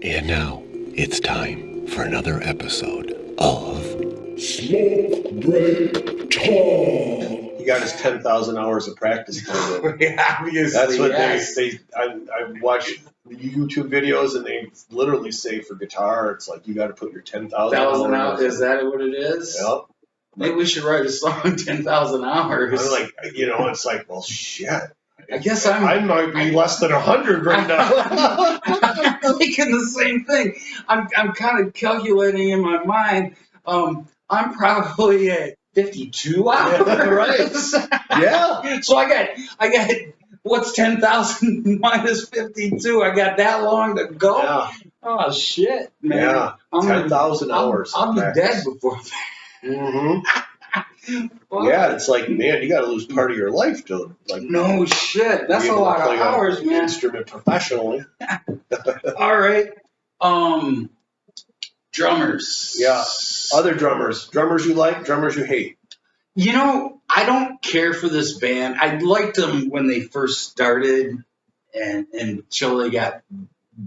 And now it's time for another episode of Smoke Break Talk. He got his 10,000 hours of practice time. Yeah, obviously. That's what yes. I watch YouTube videos and they literally say for guitar, it's like you got to put your 10,000 hours. Is that what it is? Yep. Maybe we should write a song 10,000 hours. I'm like, it's like, well, shit. I guess I might be less than 100 right now. I'm thinking the same thing. I'm kind of calculating in my mind. I'm probably at 52 hours. Yeah, right. Yeah. So I got what's 10,000 minus 52? I got that long to go. Yeah. Oh shit, man. Yeah. 10,000 hours. I'll be dead before that. Mm-hmm. Yeah, it's like, man, you got to lose part of your life to like. No shit, that's a lot of hours, man. Instrument professionally. All right, drummers. Yeah, other drummers you like, drummers you hate. You know, I don't care for this band. I liked them when they first started, and until they got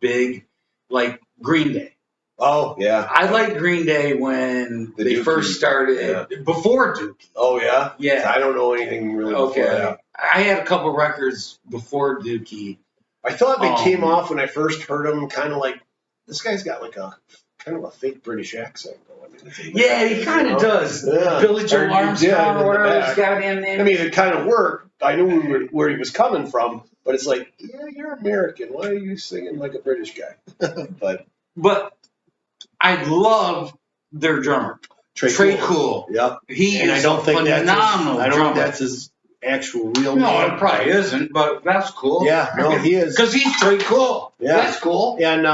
big, like Green Day. Oh, yeah. I liked Green Day when they first started, before Dookie. Oh, yeah? Yeah. I don't know anything really before that. I had a couple records before Dookie. I thought they came off when I first heard them kind of like, this guy's got like a kind of a fake British accent going. Yeah, he kind of does. Yeah. Billy Joe Armstrong or whatever his goddamn name. I mean, it kind of worked. I knew where he was coming from, but it's like, yeah, you're American. Why are you singing like a British guy? But I love their drummer, Trey Cool. Yep. He and is I don't think phenomenal. I don't think that's his actual real name. No, it probably isn't, but that's cool. Yeah, no, he is. Because he's Trey Cool. Yeah. That's cool. And,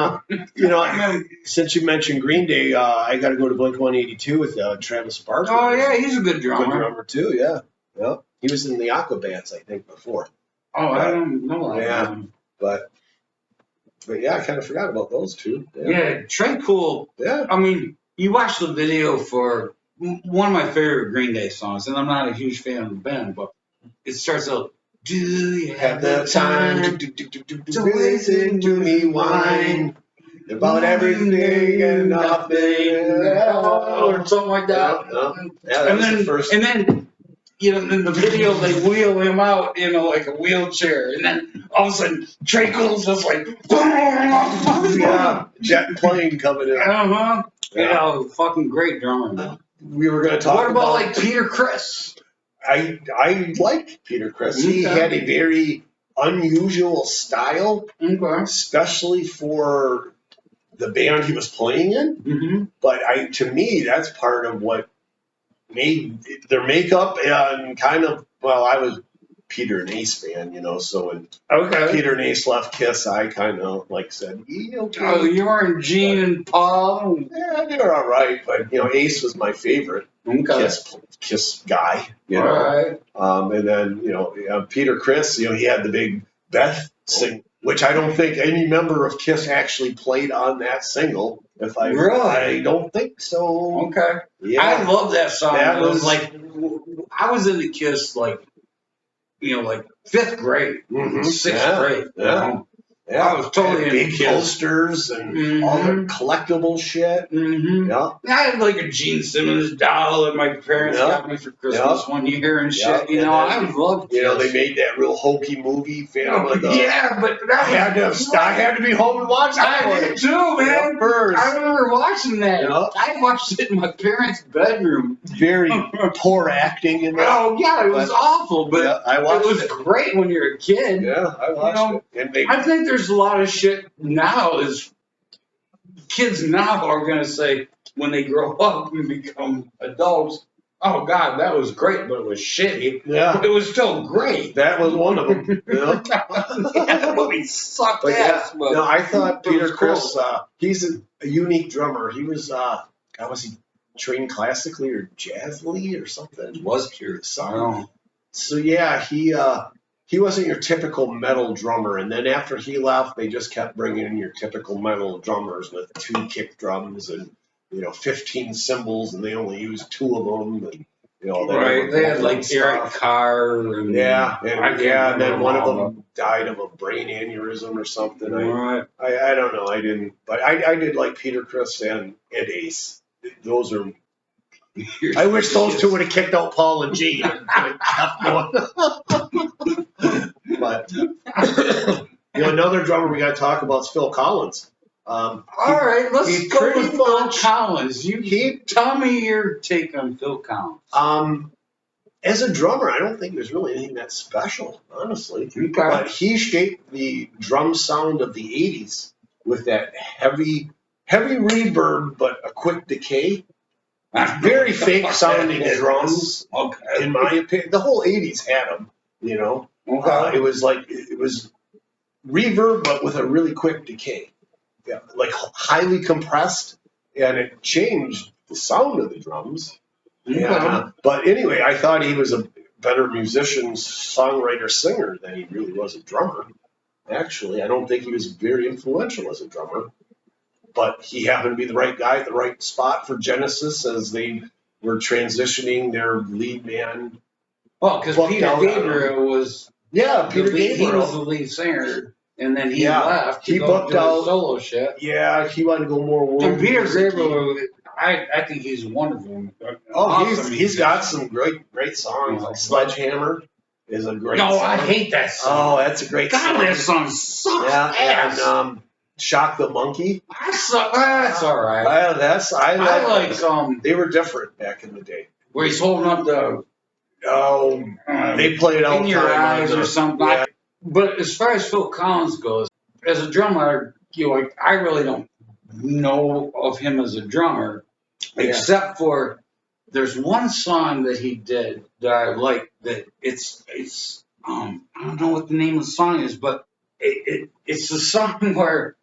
since you mentioned Green Day, I got to go to Blink-182 with Travis Barker. Oh, yeah, he's a good drummer. Good drummer, too, yeah. Yep. He was in the Aquabats, I think, before. Oh, I don't know that. Yeah, but yeah, I kind of forgot about those two. Yeah, Trey Cool. Yeah. I mean, you watch the video for one of my favorite Green Day songs, and I'm not a huge fan of the band, but it starts out, do you have the time to listen to me whine about everything and nothing, or something like that. Yeah, that was the first. And then, in the video, they wheel him out, like a wheelchair. And then all of a sudden, Trey Cool's just like, yeah, jet plane coming in. Uh-huh. Yeah, fucking great drummer, man. We were going to talk What about like Peter Criss? I liked Peter Criss. He had a very unusual style, especially for the band he was playing in. Mm-hmm. But to me, that's part of what made their makeup and kind of, I was Peter and Ace fan, so when Peter and Ace left Kiss, I kind of said, okay. Oh, you weren't Gene and Paul? Yeah, they were all right, but Ace was my favorite Kiss guy, All right. And then Peter Criss, he had the big Beth sing, which I don't think any member of Kiss actually played on that single. I don't think so. Okay. Yeah. I love that song. That was like, I was into Kiss like fifth grade, sixth grade. Yeah. Yeah, I was totally into big Kiss. posters and all the collectible shit. Mm-hmm. Yeah. I had like a Gene Simmons doll that my parents got me for Christmas one year and shit. I loved Kiss. They made that real hokey movie. Yeah, but I had to be home and watch it. I did too, man. First. I remember watching that. Yeah. I watched it in my parents' bedroom. Very poor acting in that. Oh yeah, it was awful, but I watched it was great when you're a kid. Yeah, I watched it. And I think there's a lot of shit now is kids now are going to say when they grow up and become adults, oh God, that was great, but it was shitty. Yeah. It was still great. That was one of them. That movie sucked ass. But no, I thought Peter Criss, cool. he's a unique drummer. He was, was he trained classically or jazzily or something? Was curious. So yeah, he wasn't your typical metal drummer, and then after he left, they just kept bringing in your typical metal drummers with 2 kick drums and 15 cymbals, and they only used 2 of them. And You know, Right, they had like Eric stuff. Carr and And then one of them died of a brain aneurysm or something. Right. I don't know. I didn't, but I did like Peter Criss and Ed Ace. Those are. I wish those two would have kicked out Paul and Gene and kept going. But another drummer we got to talk about is Phil Collins. All right, let's go with Phil Collins. Tell me your take on Phil Collins. As a drummer, I don't think there's really anything that special, honestly. Okay. But he shaped the drum sound of the '80s with that heavy reverb, but a quick decay. Very fake sounding drums, in my opinion. The whole '80s had them, you know. Okay. It was reverb, but with a really quick decay. Yeah, like highly compressed, and it changed the sound of the drums. Yeah, but anyway, I thought he was a better musician, songwriter, singer than he really was a drummer. Actually, I don't think he was very influential as a drummer, but he happened to be the right guy at the right spot for Genesis as they were transitioning their lead man. Well, because Peter Gabriel was Peter Gabriel. He was the lead singer, and then he left. He booked out solo shit. Yeah, he wanted to go more world. And Peter Gabriel, I think he's wonderful. Awesome. he's got some great songs. Like Sledgehammer is a great song. I hate that song. Oh, that's a great song. God, that song sucks ass. And Shock the Monkey. That's all right. I like they were different back in the day. Where he's holding up they played all in your eyes or something. Yeah. But as far as Phil Collins goes, as a drummer, I really don't know of him as a drummer, except for there's one song that he did that I like. That it's I don't know what the name of the song is, but it's a song where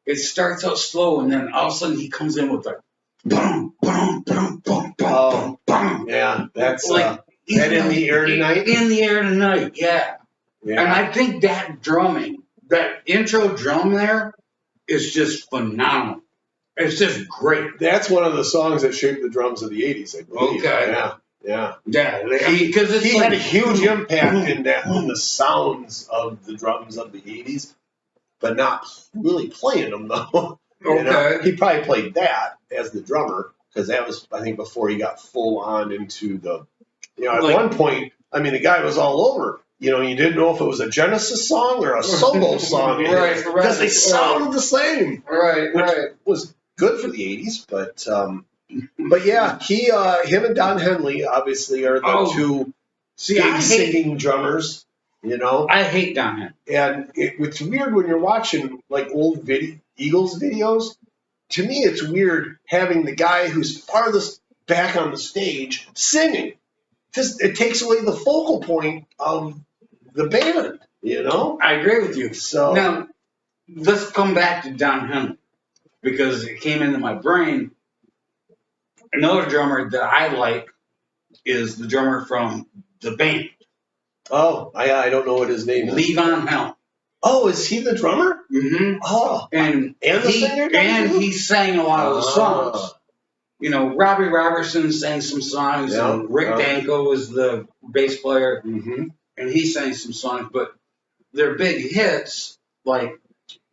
it starts out slow and then all of a sudden he comes in with a boom, boom, boom, boom, boom, boom. Yeah, that's like that in the air tonight. In the air tonight, yeah. And I think that drumming, that intro drum there, is just phenomenal. It's just great. That's one of the songs that shaped the drums of the '80s, I believe. Okay. Yeah. Because he had a huge impact in the sounds of the drums of the '80s, but not really playing them though. Okay. He probably played that as the drummer because that was, I think, before he got full on into the. At one point, I mean, the guy was all over. You didn't know if it was a Genesis song or a solo song. Right. Because they sounded the same. Right. Was good for the '80s, but yeah, him and Don Henley obviously are the two singing drummers. I hate Don Henley, and it's weird when you're watching like old Eagles videos. To me, it's weird having the guy who's farthest back on the stage singing. Because it takes away the focal point of the band. I agree with you. So now let's come back to Don Henley. Because it came into my brain. Another drummer that I like is the drummer from the band. Oh, I don't know what his name is. Levon Helm. Oh, is he the drummer? Mm-hmm. Oh, and the singer? And he sang a lot of the songs. Robbie Robertson sang some songs, and Rick Danko was the bass player, and he sang some songs. But their big hits, like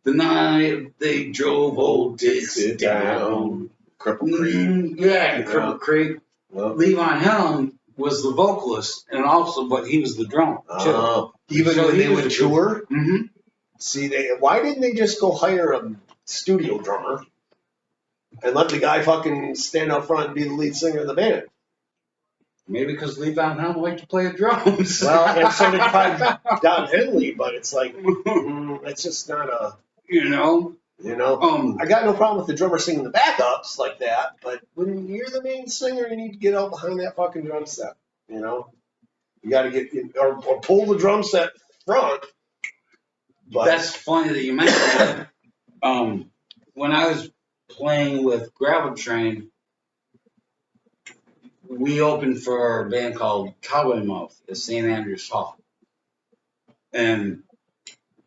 The Night They Drove Old Dix Down. Cripple Creek. Cripple Creek. Well, Levon Helm was the vocalist, and also, but he was the drummer, too. Even when they would tour? Mm-hmm. See, why didn't they just go hire a studio drummer and let the guy fucking stand up front and be the lead singer of the band? Maybe because Levon Helm liked to play the drums. Well, and so did probably Don Henley, but it's like, it's just not a... I got no problem with the drummer singing the backups like that, but when you're the main singer, you need to get out behind that fucking drum set. You got to get or pull the drum set front. But that's funny that you mentioned that. When I was playing with Gravel Train, we opened for a band called Cowboy Mouth at St. Andrews Hall, and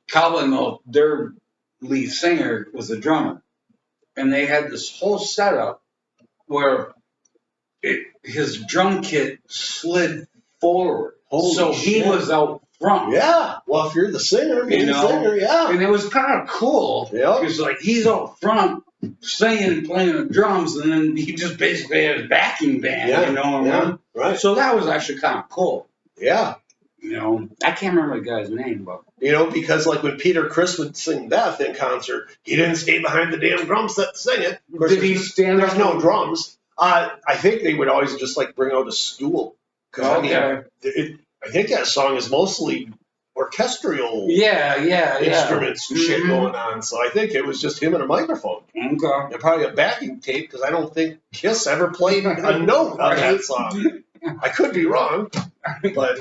Cowboy Mouth, their lead singer was a drummer, and they had this whole setup where his drum kit slid forward. Holy so shit. he was out front. Yeah. Well, if you're the singer, being the singer, yeah. And it was kind of cool. Yep. Because like he's out front singing, playing the drums, and then he just basically had his backing band. Yeah. You know what I mean? Right. So that was actually kind of cool. Yeah. You know, I can't remember the guy's name, but you know, because like when Peter Criss would sing Beth in concert, he didn't stay behind the damn drum set to sing it. Of course, did he stand there's up? no drums. I think they would always just like bring out a stool. I mean, I think that song is mostly orchestral instruments and shit going on. So I think it was just him and a microphone. Okay. And probably a backing tape because I don't think Kiss ever played a note on that song. I could be wrong, but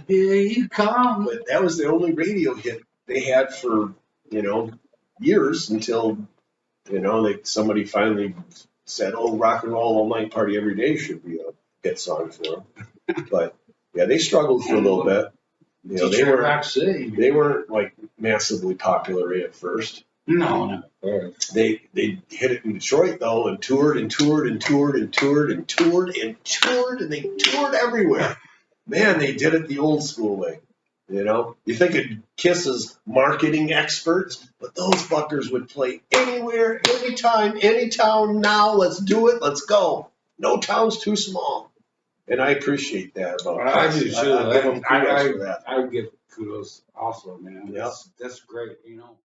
here you come. But that was the only radio hit they had for, you know, years until, you know, somebody finally said, oh, Rock and Roll All Night Party Every Day should be a hit song for them. But yeah, they struggled for a little bit. You know, they weren't like massively popular at first. No. They hit it in Detroit though, and toured and toured and toured and toured and toured and toured, and they toured everywhere. Man, they did it the old school way. You know, you think of Kiss as marketing experts, but those fuckers would play anywhere, anytime, any town. Now, let's do it. Let's go. No town's too small, and I appreciate that about I Kiss. do too. I give them kudos for that. I would give kudos also, man. Yeah. That's great. You know.